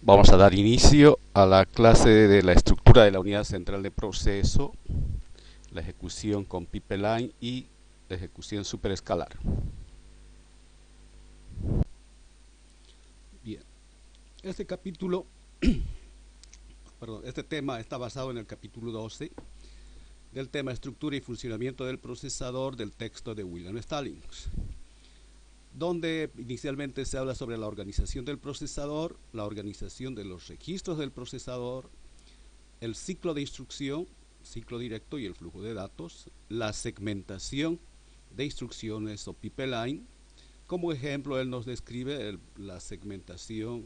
Vamos a dar inicio a la clase de la estructura de la unidad central de proceso, la ejecución con pipeline y la ejecución superescalar. Bien, este capítulo, este tema está basado en el capítulo 12 del tema estructura y funcionamiento del procesador del texto de William Stallings, donde inicialmente se habla sobre la organización del procesador, la organización de los registros del procesador, el ciclo de instrucción, ciclo directo y el flujo de datos, la segmentación de instrucciones o pipeline. Como ejemplo, él nos describe la segmentación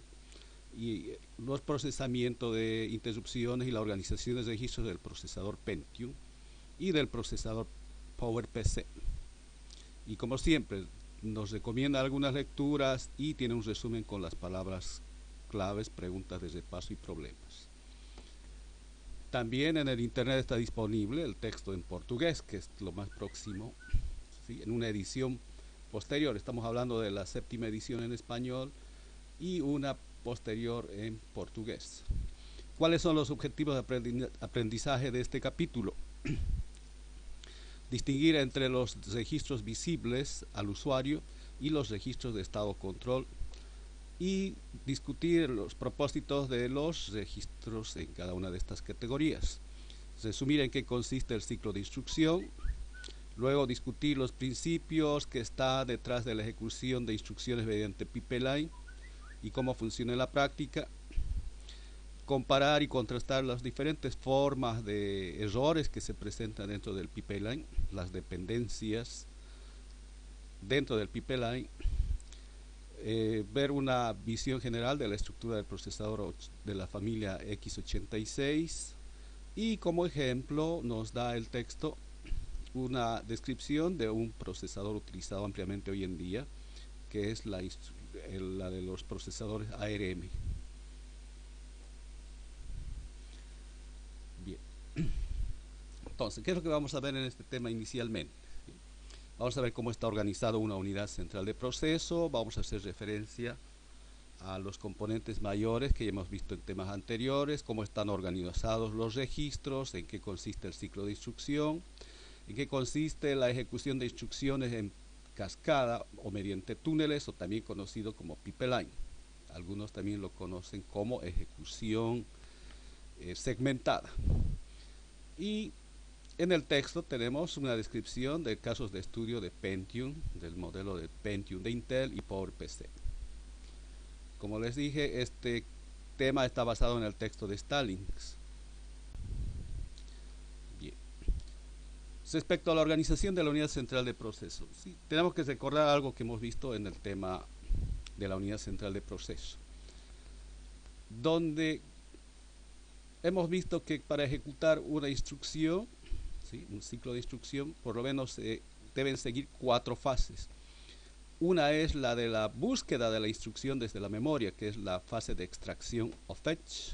y los procesamientos de interrupciones y la organización de registros del procesador Pentium y del procesador PowerPC. Y como siempre, nos recomienda algunas lecturas y tiene un resumen con las palabras claves, preguntas de repaso y problemas. También en el internet está disponible el texto en portugués, que es lo más próximo, ¿sí? En una edición posterior, estamos hablando de la 7ª edición en español y una posterior en portugués. ¿Cuáles son los objetivos de aprendizaje de este capítulo? Distinguir entre los registros visibles al usuario y los registros de estado control y discutir los propósitos de los registros en cada una de estas categorías. Resumir en qué consiste el ciclo de instrucción, luego discutir los principios que están detrás de la ejecución de instrucciones mediante pipeline y cómo funciona en la práctica, comparar y contrastar las diferentes formas de errores que se presentan dentro del pipeline, las dependencias dentro del pipeline, ver una visión general de la estructura del procesador de la familia x86 y como ejemplo nos da el texto una descripción de un procesador utilizado ampliamente hoy en día, que es la de los procesadores ARM. Bien, entonces, ¿qué es lo que vamos a ver en este tema inicialmente? Vamos a ver cómo está organizado una unidad central de proceso, vamos a hacer referencia a los componentes mayores que ya hemos visto en temas anteriores, cómo están organizados los registros, en qué consiste el ciclo de instrucción, en qué consiste la ejecución de instrucciones en cascada o mediante túneles, o también conocido como pipeline. Algunos también lo conocen como ejecución segmentada. Y en el texto tenemos una descripción de casos de estudio de Pentium, del modelo de Pentium de Intel y PowerPC. Como les dije, este tema está basado en el texto de Stallings. Bien. Respecto a la organización de la unidad central de proceso, sí, tenemos que recordar algo que hemos visto en el tema de la unidad central de proceso, donde hemos visto que para ejecutar una instrucción, ¿sí?, un ciclo de instrucción, por lo menos deben seguir 4 fases. Una es la de la búsqueda de la instrucción desde la memoria, que es la fase de extracción o fetch.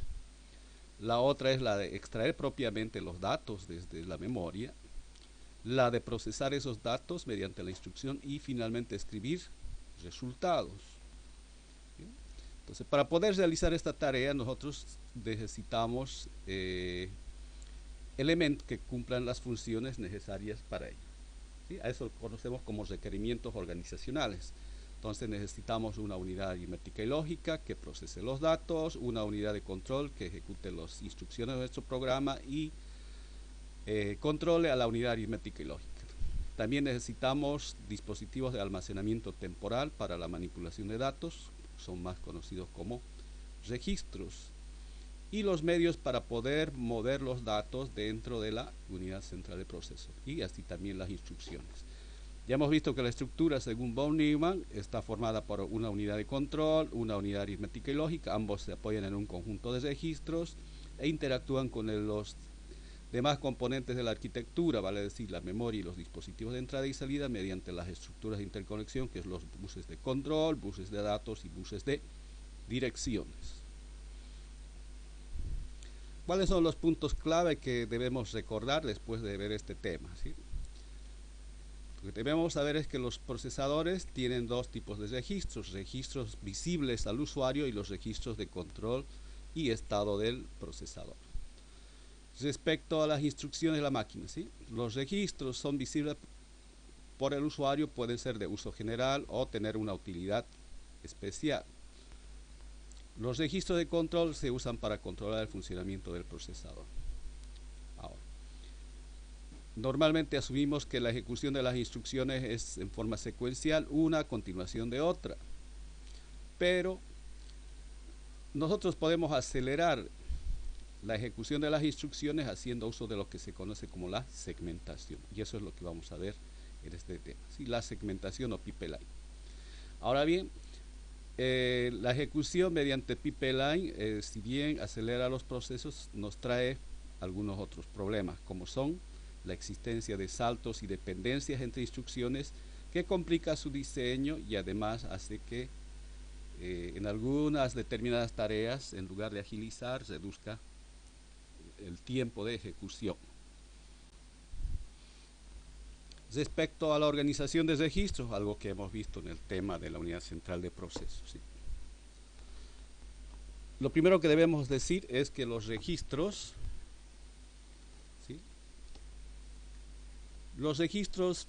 La otra es la de extraer propiamente los datos desde la memoria, la de procesar esos datos mediante la instrucción y finalmente escribir resultados. ¿Bien? Entonces, para poder realizar esta tarea nosotros necesitamos elementos que cumplan las funciones necesarias para ello. ¿Sí? A eso conocemos como requerimientos organizacionales. Entonces necesitamos una unidad aritmética y lógica que procese los datos, una unidad de control que ejecute las instrucciones de nuestro programa y controle a la unidad aritmética y lógica. También necesitamos dispositivos de almacenamiento temporal para la manipulación de datos, son más conocidos como registros, y los medios para poder mover los datos dentro de la unidad central de proceso, y así también las instrucciones. Ya hemos visto que la estructura, según von Neumann, está formada por una unidad de control, una unidad aritmética y lógica, ambos se apoyan en un conjunto de registros e interactúan con los demás componentes de la arquitectura, vale decir la memoria y los dispositivos de entrada y salida, mediante las estructuras de interconexión, que es los buses de control, buses de datos y buses de direcciones. ¿Cuáles son los puntos clave que debemos recordar después de ver este tema? ¿Sí? Lo que debemos saber es que los procesadores tienen dos tipos de registros: registros visibles al usuario y los registros de control y estado del procesador. Respecto a las instrucciones de la máquina, ¿sí? Los registros son visibles por el usuario, pueden ser de uso general o tener una utilidad especial. Los registros de control se usan para controlar el funcionamiento del procesador. Ahora, normalmente asumimos que la ejecución de las instrucciones es en forma secuencial, una a continuación de otra. Pero nosotros podemos acelerar la ejecución de las instrucciones haciendo uso de lo que se conoce como la segmentación. Y eso es lo que vamos a ver en este tema, ¿sí? La segmentación o pipeline. Ahora bien, la ejecución mediante pipeline, si bien acelera los procesos, nos trae algunos otros problemas, como son la existencia de saltos y dependencias entre instrucciones, que complica su diseño y además hace que en algunas determinadas tareas, en lugar de agilizar, reduzca el tiempo de ejecución. Respecto a la organización de registros, algo que hemos visto en el tema de la unidad central de procesos, ¿sí? Lo primero que debemos decir es que los registros, ¿sí? Los registros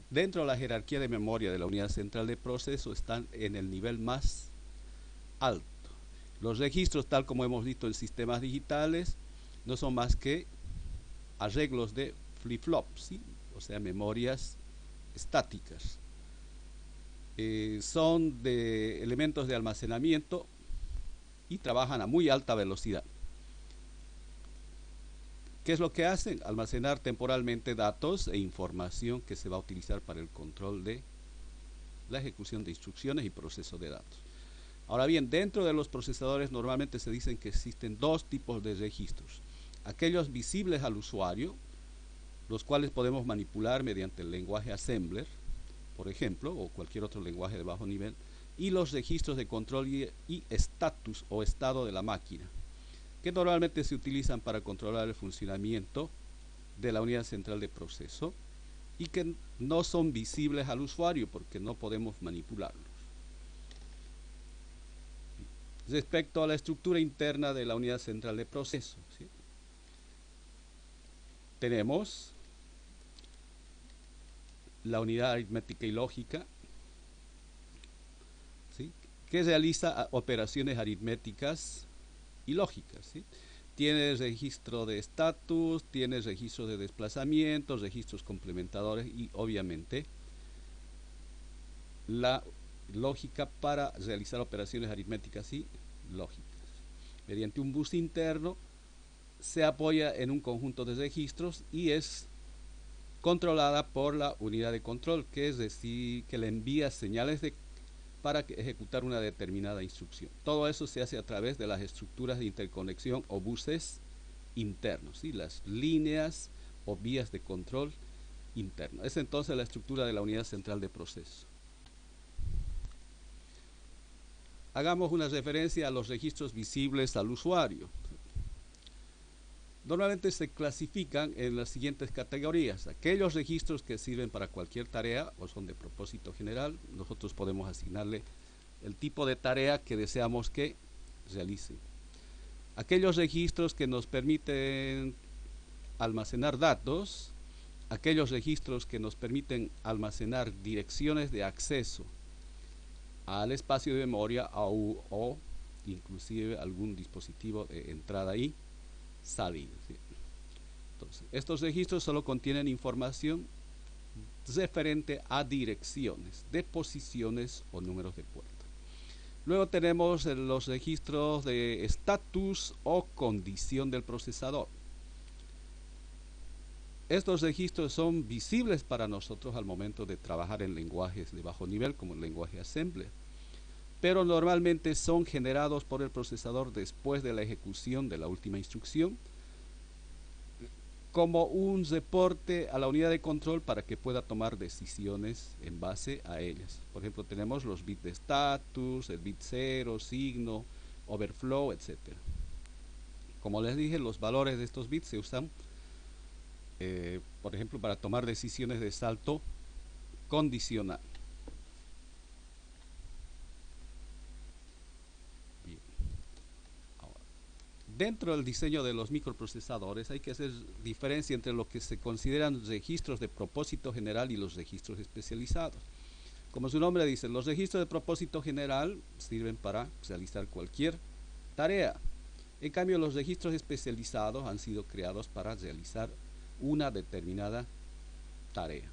dentro de la jerarquía de memoria de la unidad central de procesos están en el nivel más alto. Los registros, tal como hemos visto en sistemas digitales, no son más que arreglos de flip-flops, ¿sí? O sea, memorias estáticas. Son de elementos de almacenamiento y trabajan a muy alta velocidad. ¿Qué es lo que hacen? Almacenar temporalmente datos e información que se va a utilizar para el control de la ejecución de instrucciones y proceso de datos. Ahora bien, dentro de los procesadores normalmente se dicen que existen dos tipos de registros: aquellos visibles al usuario, los cuales podemos manipular mediante el lenguaje assembler, por ejemplo, o cualquier otro lenguaje de bajo nivel, y los registros de control y estatus o estado de la máquina, que normalmente se utilizan para controlar el funcionamiento de la unidad central de proceso y que no son visibles al usuario porque no podemos manipularlos. Respecto a la estructura interna de la unidad central de proceso, ¿sí? Tenemos la unidad aritmética y lógica, ¿sí? Que realiza operaciones aritméticas y lógicas, ¿sí? Tiene registro de estatus, tiene registro de desplazamientos, registros complementadores y obviamente la lógica para realizar operaciones aritméticas y lógicas. Mediante un bus interno se apoya en un conjunto de registros y es controlada por la unidad de control, que es decir, que le envía señales para ejecutar una determinada instrucción. Todo eso se hace a través de las estructuras de interconexión o buses internos, ¿sí? Las líneas o vías de control interno. Es entonces la estructura de la unidad central de proceso. Hagamos una referencia a los registros visibles al usuario. Normalmente se clasifican en las siguientes categorías: aquellos registros que sirven para cualquier tarea o son de propósito general. Nosotros podemos asignarle el tipo de tarea que deseamos que realice. Aquellos registros que nos permiten almacenar datos, aquellos registros que nos permiten almacenar direcciones de acceso al espacio de memoria o inclusive algún dispositivo de entrada y salida, ¿sí? Entonces, estos registros solo contienen información referente a direcciones de posiciones o números de puerta. Luego tenemos los registros de estatus o condición del procesador. Estos registros son visibles para nosotros al momento de trabajar en lenguajes de bajo nivel como el lenguaje assembler, pero normalmente son generados por el procesador después de la ejecución de la última instrucción como un reporte a la unidad de control para que pueda tomar decisiones en base a ellas. Por ejemplo, tenemos los bits de estatus, el bit 0, signo, overflow, etc. Como les dije, los valores de estos bits se usan por ejemplo, para tomar decisiones de salto condicional. Bien. Ahora, dentro del diseño de los microprocesadores hay que hacer diferencia entre lo que se consideran registros de propósito general y los registros especializados. Como su nombre dice, los registros de propósito general sirven para realizar cualquier tarea. En cambio, los registros especializados han sido creados para realizar una determinada tarea.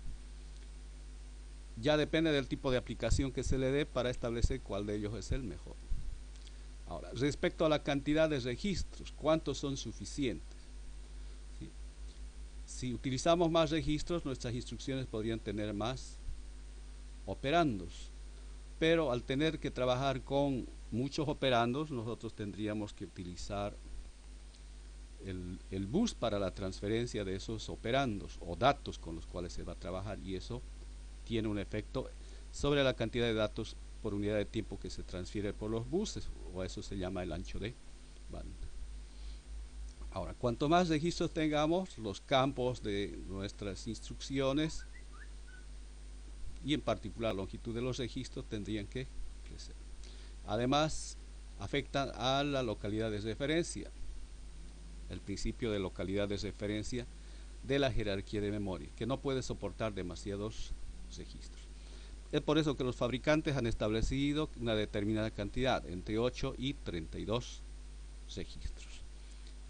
Ya depende del tipo de aplicación que se le dé para establecer cuál de ellos es el mejor. Ahora, respecto a la cantidad de registros, ¿cuántos son suficientes? ¿Sí? Si utilizamos más registros, nuestras instrucciones podrían tener más operandos, pero al tener que trabajar con muchos operandos, nosotros tendríamos que utilizar el bus para la transferencia de esos operandos o datos con los cuales se va a trabajar, y eso tiene un efecto sobre la cantidad de datos por unidad de tiempo que se transfiere por los buses, o eso se llama el ancho de banda. Ahora, cuanto más registros tengamos, los campos de nuestras instrucciones y en particular la longitud de los registros tendrían que crecer. Además, afectan a la localidad de referencia, el principio de localidad de referencia de la jerarquía de memoria, que no puede soportar demasiados registros. Es por eso que los fabricantes han establecido una determinada cantidad, entre 8 y 32 registros.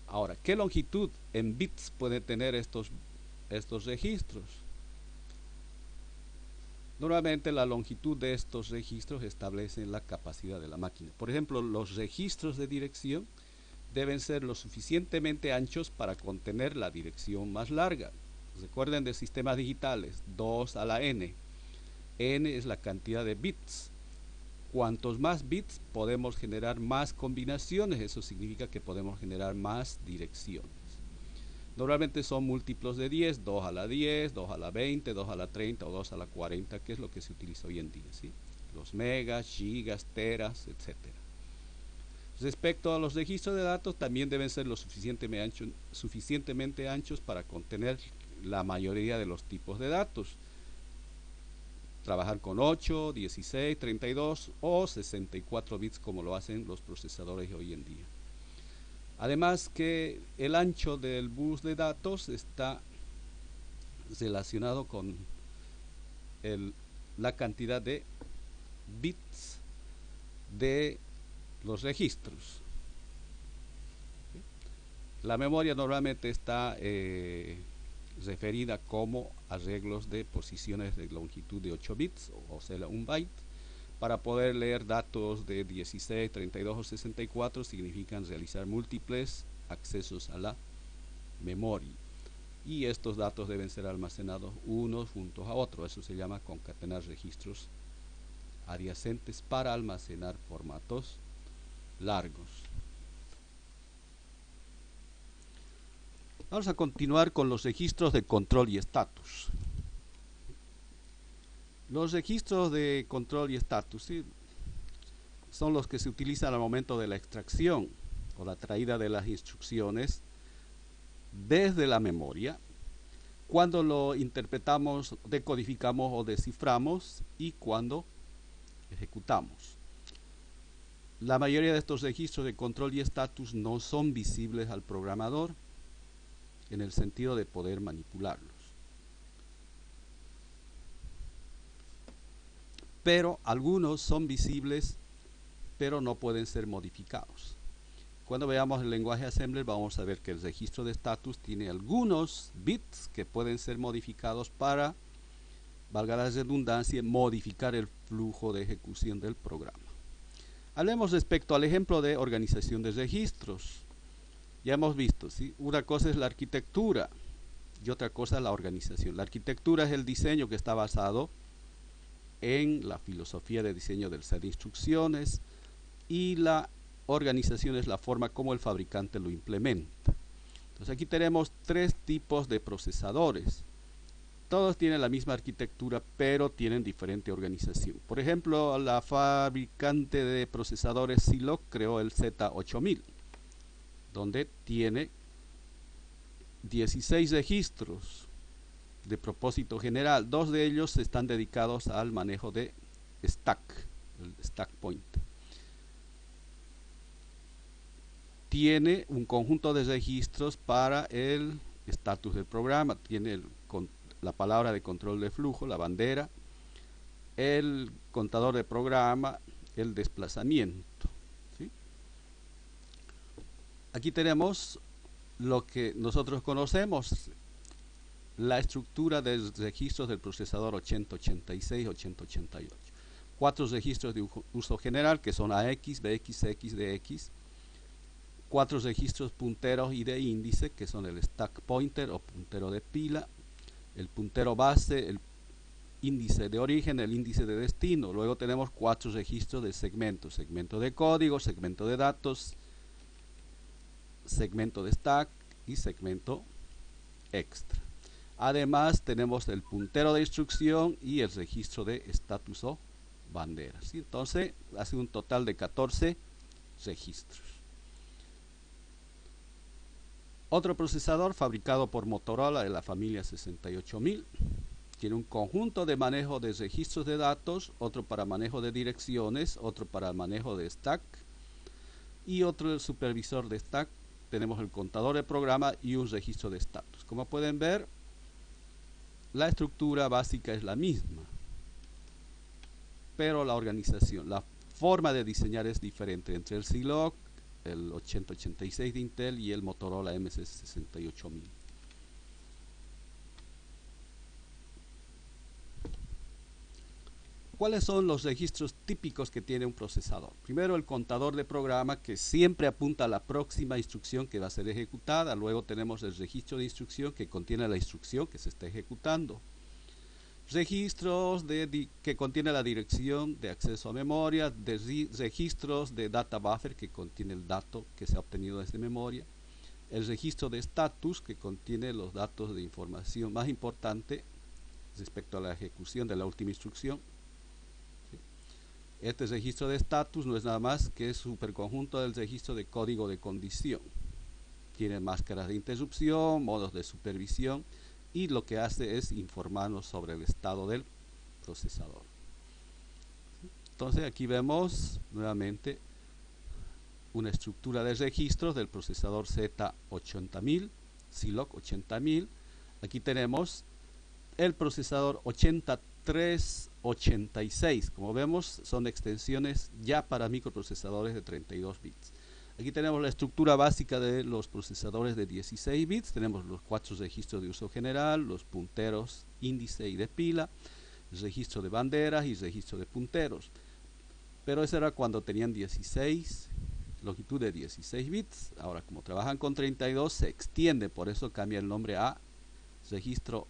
Ahora, ¿qué longitud en bits pueden tener estos registros? Normalmente la longitud de estos registros establece la capacidad de la máquina. Por ejemplo, los registros de dirección deben ser lo suficientemente anchos para contener la dirección más larga. Recuerden de sistemas digitales, 2 a la n. N es la cantidad de bits. Cuantos más bits podemos generar más combinaciones, eso significa que podemos generar más direcciones. Normalmente son múltiplos de 10, 2 a la 10, 2 a la 20, 2 a la 30 o 2 a la 40, que es lo que se utiliza hoy en día, ¿sí? Los megas, gigas, teras, etc. Respecto a los registros de datos, también deben ser lo suficientemente anchos para contener la mayoría de los tipos de datos. Trabajar con 8, 16, 32 o 64 bits como lo hacen los procesadores hoy en día. Además que el ancho del bus de datos está relacionado con la cantidad de bits de los registros. La memoria normalmente está referida como arreglos de posiciones de longitud de 8 bits, o sea, 1 byte. Para poder leer datos de 16, 32 o 64 significan realizar múltiples accesos a la memoria. Y estos datos deben ser almacenados unos juntos a otros. Eso se llama concatenar registros adyacentes para almacenar formatos largos. Vamos a continuar con los registros de control y estatus. Los registros de control y estatus, ¿sí?, son los que se utilizan al momento de la extracción o la traída de las instrucciones desde la memoria, cuando lo interpretamos, decodificamos o desciframos y cuando ejecutamos. La mayoría de estos registros de control y estatus no son visibles al programador en el sentido de poder manipularlos. Pero algunos son visibles, pero no pueden ser modificados. Cuando veamos el lenguaje Assembler vamos a ver que el registro de estatus tiene algunos bits que pueden ser modificados para, valga la redundancia, modificar el flujo de ejecución del programa. Hablemos respecto al ejemplo de organización de registros. Ya hemos visto, ¿sí?, una cosa es la arquitectura y otra cosa es la organización. La arquitectura es el diseño que está basado en la filosofía de diseño del set de instrucciones, y la organización es la forma como el fabricante lo implementa. Entonces aquí tenemos tres tipos de procesadores. Todos tienen la misma arquitectura, pero tienen diferente organización. Por ejemplo, la fabricante de procesadores Zilog creó el Z8000, donde tiene 16 registros de propósito general. 2 de ellos están dedicados al manejo de stack, el stack pointer. Tiene un conjunto de registros para el estatus del programa, tiene la palabra de control de flujo, la bandera, el contador de programa, el desplazamiento, ¿sí? Aquí tenemos lo que nosotros conocemos, la estructura de registros del procesador 8086, 8088. 4 registros de uso general que son AX, BX, CX, DX. 4 registros punteros y de índice que son el stack pointer o puntero de pila, el puntero base, el índice de origen, el índice de destino. Luego tenemos 4 registros de segmentos: segmento de código, segmento de datos, segmento de stack y segmento extra. Además tenemos el puntero de instrucción y el registro de estatus o bandera, ¿sí? Entonces hace un total de 14 registros. Otro procesador fabricado por Motorola de la familia 68000. Tiene un conjunto de manejo de registros de datos, otro para manejo de direcciones, otro para manejo de stack y otro supervisor de stack. Tenemos el contador de programa y un registro de estatus. Como pueden ver, la estructura básica es la misma, pero la organización, la forma de diseñar es diferente entre el Zilog, el 8086 de Intel y el Motorola MC68000. ¿Cuáles son los registros típicos que tiene un procesador? Primero, el contador de programa, que siempre apunta a la próxima instrucción que va a ser ejecutada. Luego tenemos el registro de instrucción, que contiene la instrucción que se está ejecutando. Registros que contiene la dirección de acceso a memoria, registros de data buffer, que contiene el dato que se ha obtenido desde memoria, el registro de status, que contiene los datos de información más importante respecto a la ejecución de la última instrucción. Este registro de status no es nada más que el superconjunto del registro de código de condición. Tiene máscaras de interrupción, modos de supervisión, y lo que hace es informarnos sobre el estado del procesador. Entonces aquí vemos nuevamente una estructura de registros del procesador Z80000, Zilog 80000. Aquí tenemos el procesador 8386. Como vemos, son extensiones ya para microprocesadores de 32 bits. Aquí tenemos la estructura básica de los procesadores de 16 bits. Tenemos los 4 registros de uso general, los punteros, índice y de pila, el registro de banderas y registro de punteros. Pero eso era cuando tenían 16, longitud de 16 bits. Ahora, como trabajan con 32, se extiende, por eso cambia el nombre a registro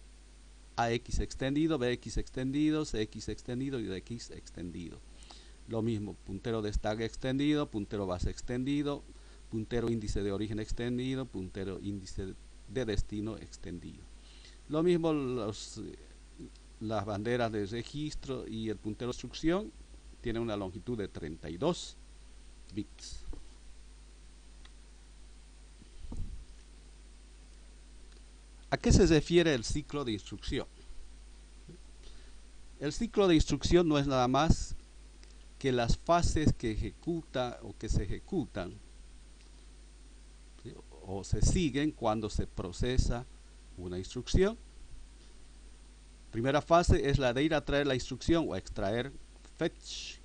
AX extendido, BX extendido, CX extendido y DX extendido. Lo mismo, puntero de stack extendido, puntero base extendido, puntero índice de origen extendido, puntero índice de destino extendido. Lo mismo las banderas de registro y el puntero de instrucción tienen una longitud de 32 bits. ¿A qué se refiere el ciclo de instrucción? El ciclo de instrucción no es nada más que las fases que ejecuta o que se ejecutan, ¿sí?, o se siguen cuando se procesa una instrucción. Primera fase es la de ir a traer la instrucción o extraer fetch.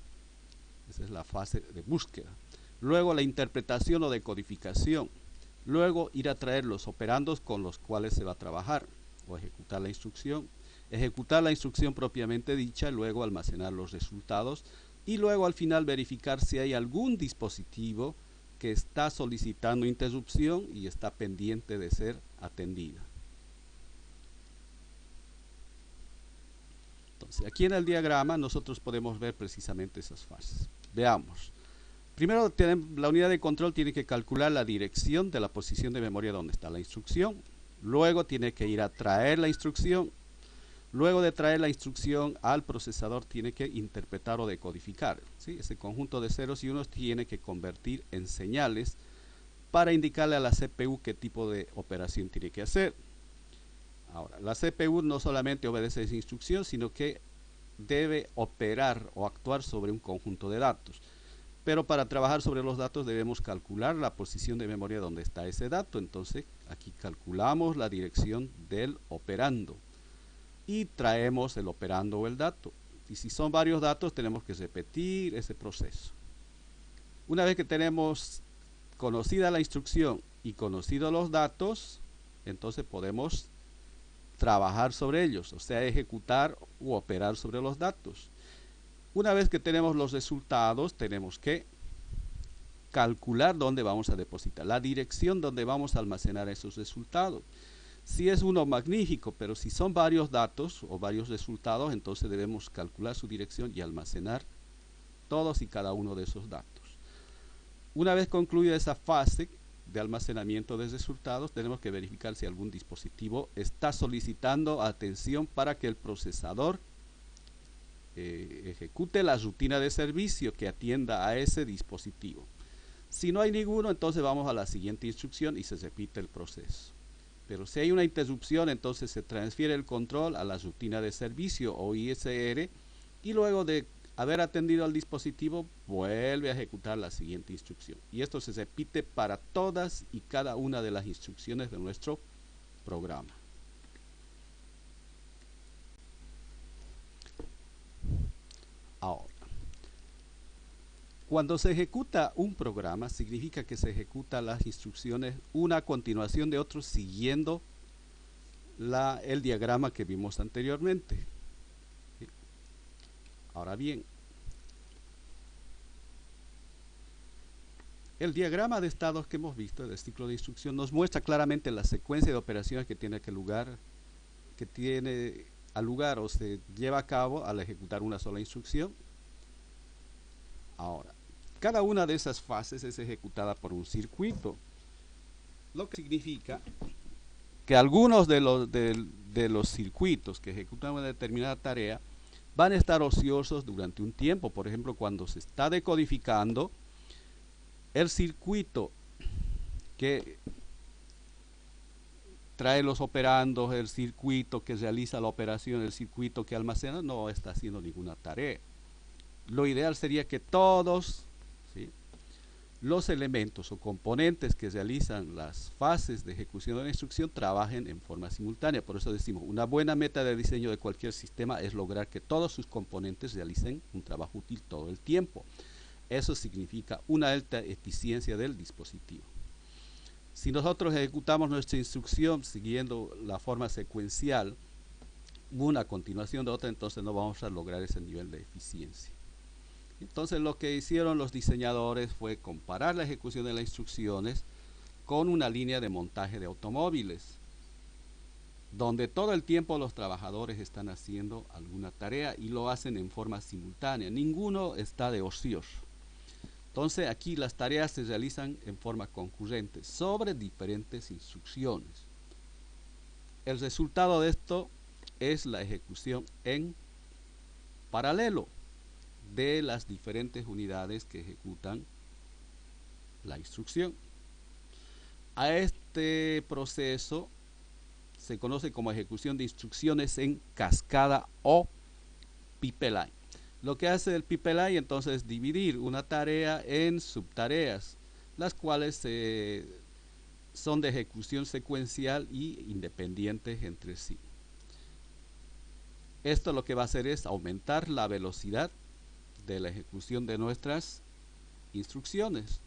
Esa es la fase de búsqueda. Luego la interpretación o decodificación. Luego ir a traer los operandos con los cuales se va a trabajar o ejecutar la instrucción. Ejecutar la instrucción propiamente dicha, luego almacenar los resultados y luego al final verificar si hay algún dispositivo que está solicitando interrupción y está pendiente de ser atendida. Entonces, aquí en el diagrama nosotros podemos ver precisamente esas fases. Veamos. Primero, la unidad de control tiene que calcular la dirección de la posición de memoria donde está la instrucción. Luego tiene que ir a traer la instrucción. Luego de traer la instrucción al procesador tiene que interpretar o decodificar, ¿sí? Ese conjunto de ceros y unos tiene que convertir en señales para indicarle a la CPU qué tipo de operación tiene que hacer. Ahora, la CPU no solamente obedece esa instrucción, sino que debe operar o actuar sobre un conjunto de datos. Pero para trabajar sobre los datos debemos calcular la posición de memoria donde está ese dato. Entonces, aquí calculamos la dirección del operando y traemos el operando o el dato. Y si son varios datos, tenemos que repetir ese proceso. Una vez que tenemos conocida la instrucción y conocidos los datos, entonces podemos trabajar sobre ellos, o sea, ejecutar u operar sobre los datos. Una vez que tenemos los resultados, tenemos que calcular dónde vamos a depositar, la dirección donde vamos a almacenar esos resultados. Si es uno, magnífico, pero si son varios datos o varios resultados, entonces debemos calcular su dirección y almacenar todos y cada uno de esos datos. Una vez concluida esa fase de almacenamiento de resultados, tenemos que verificar si algún dispositivo está solicitando atención para que el procesador ejecute la rutina de servicio que atienda a ese dispositivo. Si no hay ninguno, entonces vamos a la siguiente instrucción y se repite el proceso. Pero si hay una interrupción, entonces se transfiere el control a la rutina de servicio o ISR y luego de haber atendido al dispositivo vuelve a ejecutar la siguiente instrucción. Y esto se repite para todas y cada una de las instrucciones de nuestro programa. Ahora, cuando se ejecuta un programa, significa que se ejecutan las instrucciones una a continuación de otro siguiendo el diagrama que vimos anteriormente. Ahora bien, el diagrama de estados que hemos visto del ciclo de instrucción nos muestra claramente la secuencia de operaciones que tiene al lugar o se lleva a cabo al ejecutar una sola instrucción. Ahora, cada una de esas fases es ejecutada por un circuito, lo que significa que algunos de los circuitos que ejecutan una determinada tarea van a estar ociosos durante un tiempo. Por ejemplo, cuando se está decodificando, el circuito que trae los operandos, el circuito que realiza la operación, el circuito que almacena, no está haciendo ninguna tarea. Lo ideal sería que todos, ¿sí?, los elementos o componentes que realizan las fases de ejecución de la instrucción trabajen en forma simultánea. Por eso decimos, una buena meta de diseño de cualquier sistema es lograr que todos sus componentes realicen un trabajo útil todo el tiempo. Eso significa una alta eficiencia del dispositivo. Si nosotros ejecutamos nuestra instrucción siguiendo la forma secuencial, una a continuación de otra, entonces no vamos a lograr ese nivel de eficiencia. Entonces lo que hicieron los diseñadores fue comparar la ejecución de las instrucciones con una línea de montaje de automóviles, donde todo el tiempo los trabajadores están haciendo alguna tarea y lo hacen en forma simultánea. Ninguno está de ocioso. Entonces aquí las tareas se realizan en forma concurrente sobre diferentes instrucciones. El resultado de esto es la ejecución en paralelo de las diferentes unidades que ejecutan la instrucción. A este proceso se conoce como ejecución de instrucciones en cascada o pipeline. Lo que hace el pipeline entonces es dividir una tarea en subtareas, las cuales son de ejecución secuencial y independientes entre sí. Esto lo que va a hacer es aumentar la velocidad de la ejecución de nuestras instrucciones.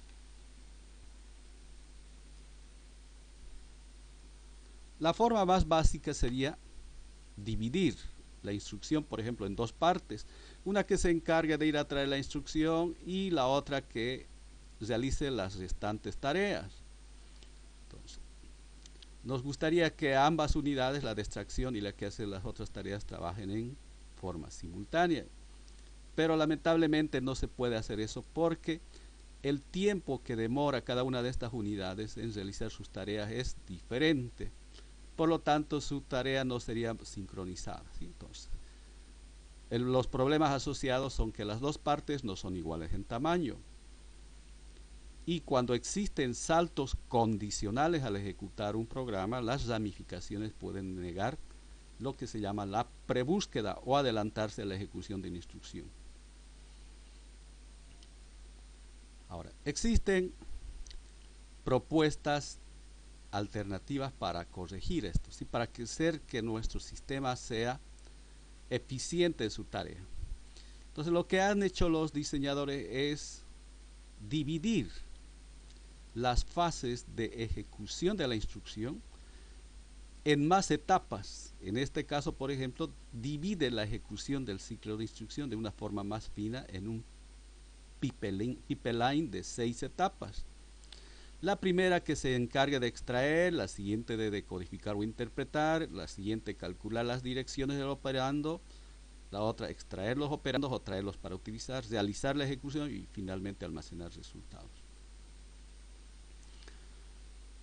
La forma más básica sería dividir la instrucción, por ejemplo, en dos partes. Una que se encargue de ir a traer la instrucción y la otra que realice las restantes tareas. Entonces, nos gustaría que ambas unidades, la de extracción y la que hace las otras tareas, trabajen en forma simultánea. Pero lamentablemente no se puede hacer eso porque el tiempo que demora cada una de estas unidades en realizar sus tareas es diferente. Por lo tanto, su tarea no sería sincronizada, ¿sí? Entonces, los problemas asociados son que las dos partes no son iguales en tamaño. Y cuando existen saltos condicionales al ejecutar un programa, las ramificaciones pueden negar lo que se llama la prebúsqueda o adelantarse a la ejecución de una instrucción. Ahora, existen propuestas alternativas para corregir esto, ¿sí? Para hacer que nuestro sistema sea eficiente en su tarea. Entonces, lo que han hecho los diseñadores es dividir las fases de ejecución de la instrucción en más etapas. En este caso, por ejemplo, divide la ejecución del ciclo de instrucción de una forma más fina en un pipeline de 6 etapas. La primera que se encarga de extraer, la siguiente de decodificar o interpretar, la siguiente calcular las direcciones del operando, la otra extraer los operandos o traerlos para utilizar, realizar la ejecución y finalmente almacenar resultados.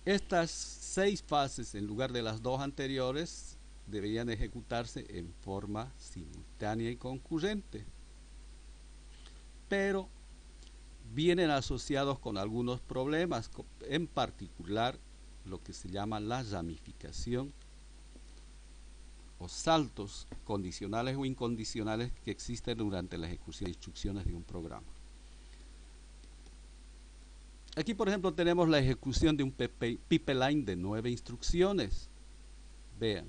Estas 6 fases, en lugar de las 2 anteriores, deberían ejecutarse en forma simultánea y concurrente, pero vienen asociados con algunos problemas, en particular lo que se llama la ramificación o saltos condicionales o incondicionales que existen durante la ejecución de instrucciones de un programa. Aquí, por ejemplo, tenemos la ejecución de un pipeline de 9 instrucciones. Vean,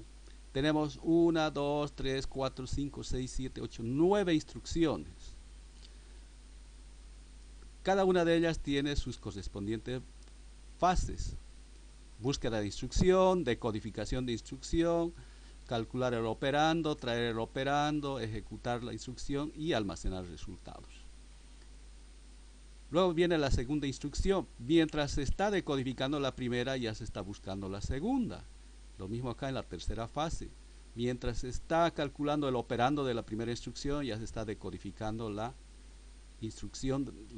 tenemos 1, 2, 3, 4, 5, 6, 7, 8, 9 instrucciones. Cada una de ellas tiene sus correspondientes fases: búsqueda de instrucción, decodificación de instrucción, calcular el operando, traer el operando, ejecutar la instrucción y almacenar resultados. Luego viene la segunda instrucción. Mientras se está decodificando la primera, ya se está buscando la segunda. Lo mismo acá en la tercera fase. Mientras se está calculando el operando de la primera instrucción, ya se está decodificando la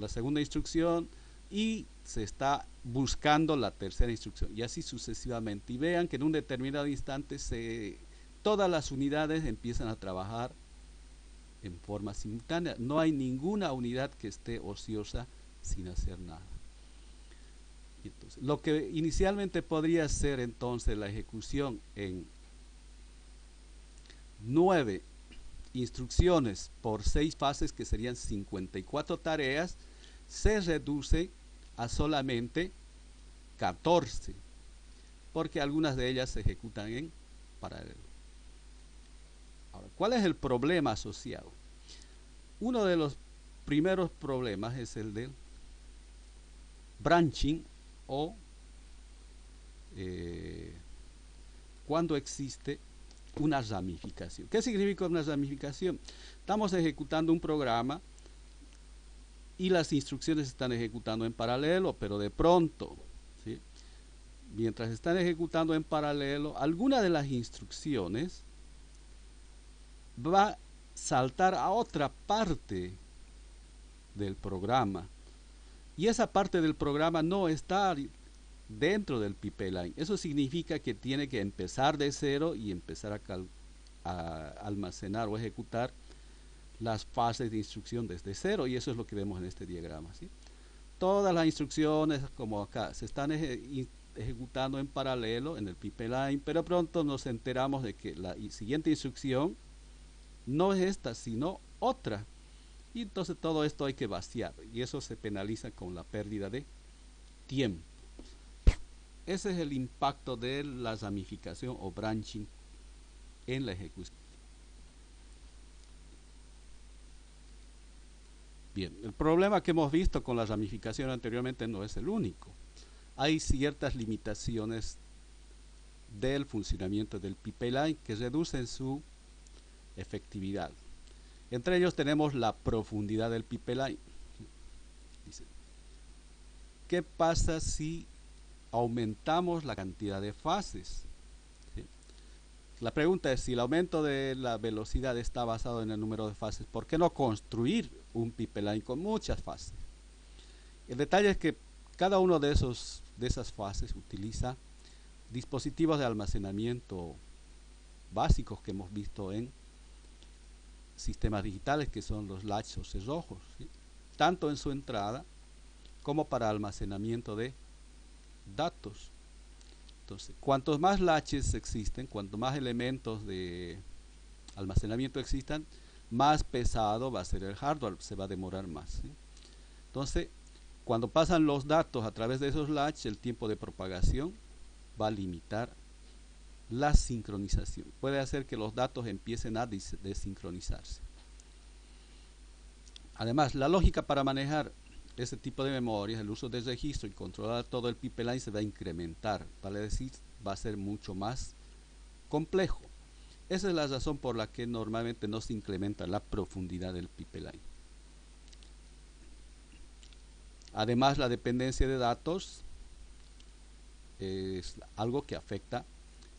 segunda instrucción y se está buscando la tercera instrucción, y así sucesivamente. Y vean que en un determinado instante todas las unidades empiezan a trabajar en forma simultánea. No hay ninguna unidad que esté ociosa sin hacer nada. Entonces, lo que inicialmente podría ser entonces la ejecución en 9 instrucciones por 6 fases, que serían 54 tareas, se reduce a solamente 14, porque algunas de ellas se ejecutan en paralelo. Ahora, ¿cuál es el problema asociado? Uno de los primeros problemas es el del branching, o cuando existe una ramificación. ¿Qué significa una ramificación? Estamos ejecutando un programa y las instrucciones se están ejecutando en paralelo, pero de pronto, ¿sí?, mientras están ejecutando en paralelo, alguna de las instrucciones va a saltar a otra parte del programa, y esa parte del programa no está dentro del pipeline. Eso significa que tiene que empezar de cero y empezar a almacenar o ejecutar las fases de instrucción desde cero, y eso es lo que vemos en este diagrama, ¿sí? Todas las instrucciones, como acá, se están ejecutando en paralelo en el pipeline, pero pronto nos enteramos de que la siguiente instrucción no es esta, sino otra, y entonces todo esto hay que vaciar, y eso se penaliza con la pérdida de tiempo. Ese es el impacto de la ramificación o branching en la ejecución. Bien, el problema que hemos visto con la ramificación anteriormente no es el único. Hay ciertas limitaciones del funcionamiento del pipeline que reducen su efectividad. Entre ellos tenemos la profundidad del pipeline. Dice, ¿qué pasa si aumentamos la cantidad de fases? ¿Sí? La pregunta es, si el aumento de la velocidad está basado en el número de fases, ¿por qué no construir un pipeline con muchas fases? El detalle es que cada uno de esas fases utiliza dispositivos de almacenamiento básicos que hemos visto en sistemas digitales, que son los latches o cerrojos, ¿sí?, tanto en su entrada como para almacenamiento de datos. Entonces, cuantos más latches existen, cuanto más elementos de almacenamiento existan, más pesado va a ser el hardware, se va a demorar más, ¿sí? Entonces, cuando pasan los datos a través de esos latches, el tiempo de propagación va a limitar la sincronización. Puede hacer que los datos empiecen a desincronizarse. Además, la lógica para manejar este tipo de memorias, el uso de registro y controlar todo el pipeline se va a incrementar, vale decir, va a ser mucho más complejo. Esa es la razón por la que normalmente no se incrementa la profundidad del pipeline. Además, la dependencia de datos es algo que afecta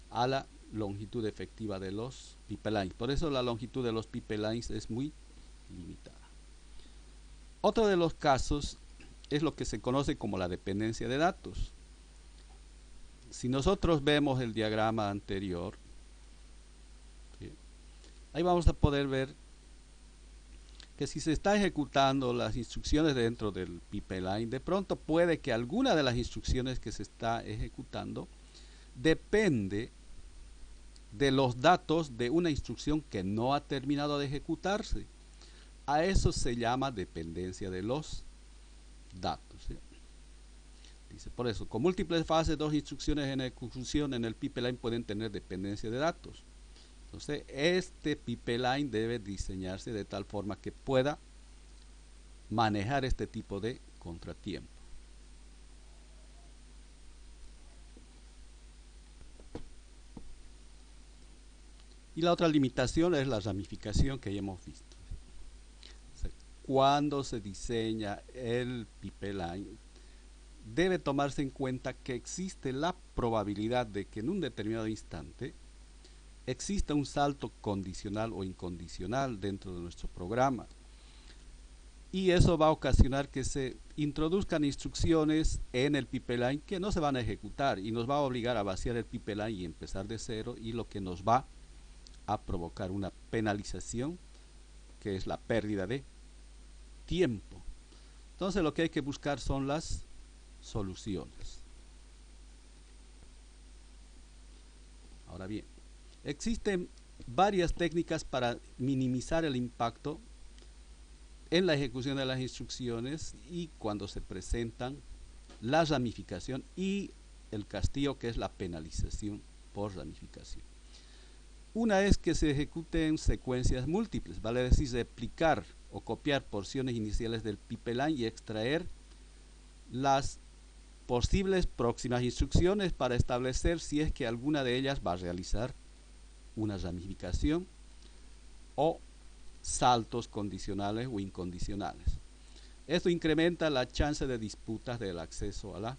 a la longitud efectiva de los pipelines. Por eso la longitud de los pipelines es muy limitada. Otro de los casos es lo que se conoce como la dependencia de datos. Si nosotros vemos el diagrama anterior, ¿sí?, ahí vamos a poder ver que si se está ejecutando las instrucciones dentro del pipeline, de pronto puede que alguna de las instrucciones que se está ejecutando depende de los datos de una instrucción que no ha terminado de ejecutarse. A eso se llama dependencia de los datos, ¿sí? Dice, por eso, con múltiples fases, dos instrucciones en ejecución en el pipeline pueden tener dependencia de datos. Entonces, este pipeline debe diseñarse de tal forma que pueda manejar este tipo de contratiempo. Y la otra limitación es la ramificación que ya hemos visto. Cuando se diseña el pipeline, debe tomarse en cuenta que existe la probabilidad de que en un determinado instante exista un salto condicional o incondicional dentro de nuestro programa. Y eso va a ocasionar que se introduzcan instrucciones en el pipeline que no se van a ejecutar y nos va a obligar a vaciar el pipeline y empezar de cero, y lo que nos va a provocar una penalización, que es la pérdida de tiempo. Entonces lo que hay que buscar son las soluciones. Ahora bien, existen varias técnicas para minimizar el impacto en la ejecución de las instrucciones y cuando se presentan la ramificación y el castigo, que es la penalización por ramificación. Una es que se ejecuten secuencias múltiples, vale decir, replicar o copiar porciones iniciales del pipeline y extraer las posibles próximas instrucciones para establecer si es que alguna de ellas va a realizar una ramificación o saltos condicionales o incondicionales. Esto incrementa la chance de disputas del acceso a la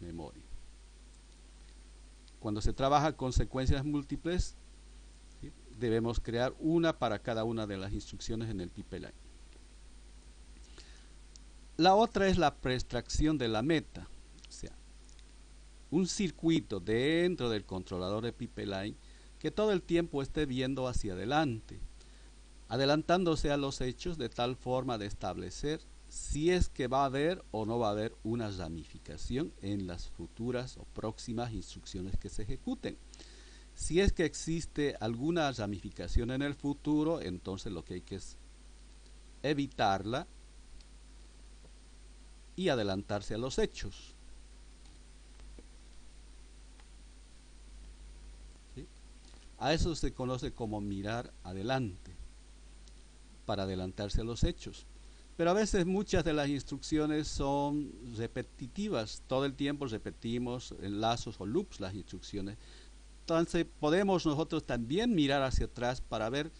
memoria. Cuando se trabaja con secuencias múltiples, ¿sí?, debemos crear una para cada una de las instrucciones en el pipeline. La otra es la preextracción de la meta, o sea, un circuito dentro del controlador de pipeline que todo el tiempo esté viendo hacia adelante, adelantándose a los hechos de tal forma de establecer si es que va a haber o no va a haber una ramificación en las futuras o próximas instrucciones que se ejecuten. Si es que existe alguna ramificación en el futuro, entonces lo que hay que es evitarla y adelantarse a los hechos. ¿Sí? A eso se conoce como mirar adelante, para adelantarse a los hechos. Pero a veces muchas de las instrucciones son repetitivas, todo el tiempo repetimos en lazos o loops las instrucciones. Entonces podemos nosotros también mirar hacia atrás para ver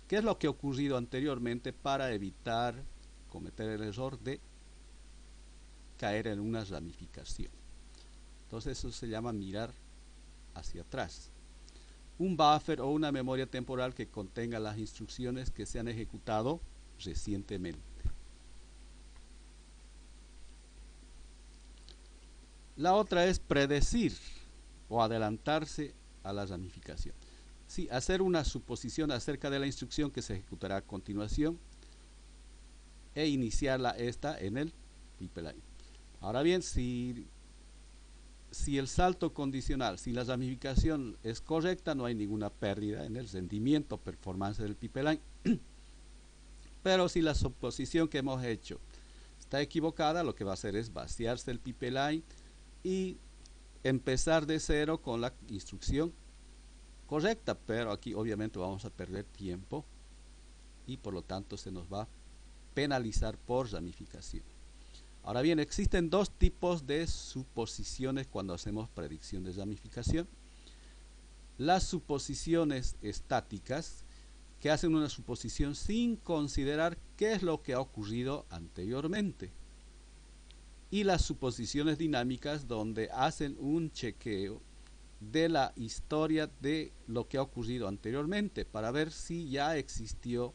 qué es lo que ha ocurrido anteriormente para evitar cometer el error de caer en una ramificación. Entonces eso se llama mirar hacia atrás. Un buffer o una memoria temporal que contenga las instrucciones que se han ejecutado recientemente. La otra es predecir o adelantarse a la ramificación. Sí, hacer una suposición acerca de la instrucción que se ejecutará a continuación e iniciarla esta en el pipeline. Ahora bien, si el salto condicional, si la ramificación es correcta, no hay ninguna pérdida en el rendimiento, performance del pipeline. Pero si la suposición que hemos hecho está equivocada, lo que va a hacer es vaciarse el pipeline y empezar de cero con la instrucción correcta, pero aquí obviamente vamos a perder tiempo y por lo tanto se nos va a penalizar por ramificación. Ahora bien, existen dos tipos de suposiciones cuando hacemos predicción de ramificación. Las suposiciones estáticas, que hacen una suposición sin considerar qué es lo que ha ocurrido anteriormente. Y las suposiciones dinámicas, donde hacen un chequeo de la historia de lo que ha ocurrido anteriormente para ver si ya existió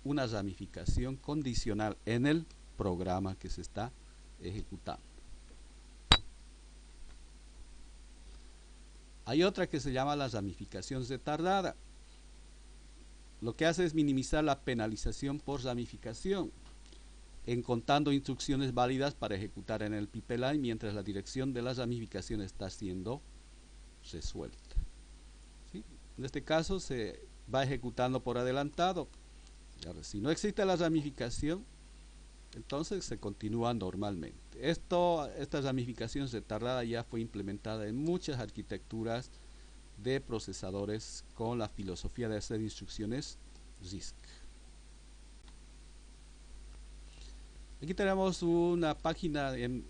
una ramificación condicional en el programa que se está ejecutando. Hay otra que se llama la ramificación retardada. Lo que hace es minimizar la penalización por ramificación, encontrando instrucciones válidas para ejecutar en el pipeline mientras la dirección de la ramificación está siendo resuelta. ¿Sí? En este caso se va ejecutando por adelantado. Si no existe la ramificación, entonces se continúa normalmente. Esta ramificación retardada ya fue implementada en muchas arquitecturas de procesadores con la filosofía de hacer instrucciones RISC. Aquí tenemos una página en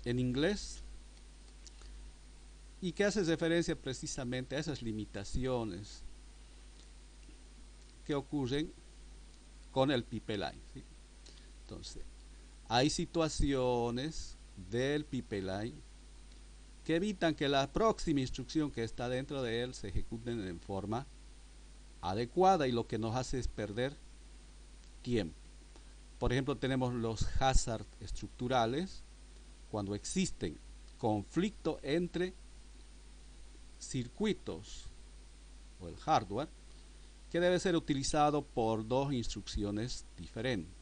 inglés y que hace referencia precisamente a esas limitaciones que ocurren con el pipeline, ¿sí? Entonces, hay situaciones del pipeline que evitan que la próxima instrucción que está dentro de él se ejecute en forma adecuada y lo que nos hace es perder tiempo. Por ejemplo, tenemos los hazards estructurales cuando existen conflicto entre circuitos o el hardware que debe ser utilizado por dos instrucciones diferentes.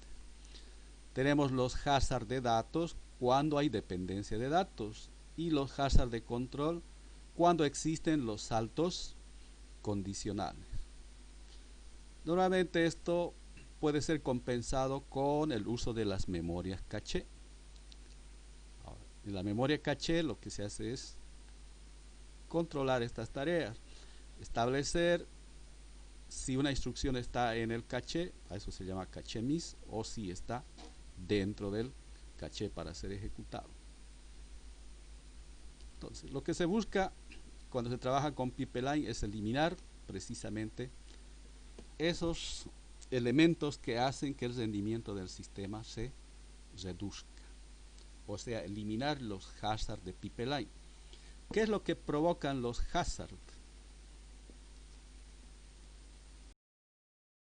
Tenemos los hazards de datos cuando hay dependencia de datos y los hazards de control cuando existen los saltos condicionales. Normalmente esto puede ser compensado con el uso de las memorias caché. Ahora, en la memoria caché lo que se hace es controlar estas tareas, establecer si una instrucción está en el caché, a eso se llama caché miss, o si está dentro del caché para ser ejecutado. Entonces, lo que se busca cuando se trabaja con pipeline es eliminar precisamente esos elementos que hacen que el rendimiento del sistema se reduzca, o sea, eliminar los hazards de pipeline. ¿Qué es lo que provocan los hazards?